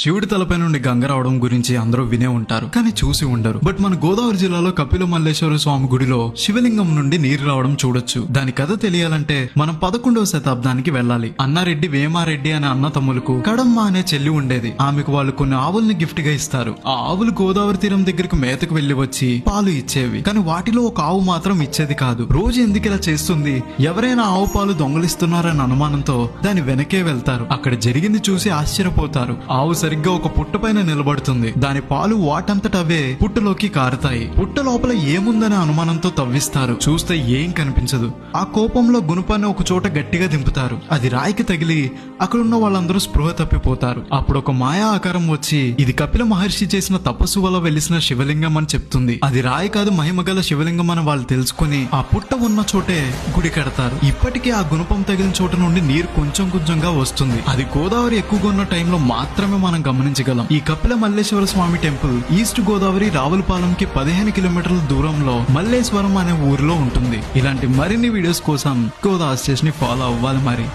శివుడి తలపై నుండి గంగ రావడం గురించి అందరూ వినే ఉంటారు, కానీ చూసి ఉండరు. బట్ మన గోదావరి జిల్లాలో కపిల మల్లేశ్వర స్వామి గుడిలో శివలింగం నుండి నీరు రావడం చూడొచ్చు. దాని కథ తెలియాలంటే మనం 11వ శతాబ్దానికి వెళ్ళాలి. అన్నారెడ్డి వేమారెడ్డి అనే అన్న తమ్ములకు కడమ్మ అనే చెల్లి ఉండేది. ఆమెకు వాళ్ళు కొన్ని ఆవుల్ని గిఫ్ట్ గా ఇస్తారు. ఆ ఆవులు గోదావరి తీరం దగ్గరకు మేతకు వెళ్లి వచ్చి పాలు ఇచ్చేవి. కానీ వాటిలో ఒక ఆవు మాత్రం ఇచ్చేది కాదు. రోజు ఎందుకు ఇలా చేస్తుంది, ఎవరైనా ఆవు పాలు దొంగలిస్తున్నారని అనుమానంతో దాని వెనకే వెళ్తారు. అక్కడ జరిగింది చూసి ఆశ్చర్యపోతారు. ఆవు సరిగ్గా ఒక పుట్ట పైన నిలబడుతుంది. దాని పాలు వాటంతటవే పుట్టలోకి కారుతాయి. పుట్ట లోపల ఏముందనే అనుమానంతో తవ్విస్తారు. చూస్తే ఏం కనిపించదు. ఆ కోపంలో గుణపాన్ని ఒక చోట గట్టిగా దింపుతారు. అది రాయికి తగిలి అక్కడున్న వాళ్ళందరూ స్పృహ తప్పిపోతారు. అప్పుడు ఒక మాయా ఆకారం వచ్చి ఇది కపిల మహర్షి చేసిన తపస్సు వల్ల వెలిసిన శివలింగం అని చెప్తుంది. అది రాయి కాదు, మహిమగల శివలింగం అని వాళ్ళు తెలుసుకుని ఆ పుట్ట ఉన్న చోటే గుడి కడతారు. ఇప్పటికీ ఆ గుణపం తగిలిన చోట నుండి నీరు కొంచెం కొంచెంగా వస్తుంది. అది గోదావరి ఎక్కువగా ఉన్న టైంలో మాత్రమే మనం గమనించగలం. ఈ కపిల మల్లేశ్వర స్వామి టెంపుల్ ఈస్ట్ గోదావరి రావులపాలెంకి 15 కిలోమీటర్ల దూరంలో మల్లేశ్వరం అనే ఊరిలో ఉంటుంది. ఇలాంటి మరిన్ని వీడియోస్ కోసం గోదావరి స్టేషన్ ని ఫాలో అవ్వాలి మరి.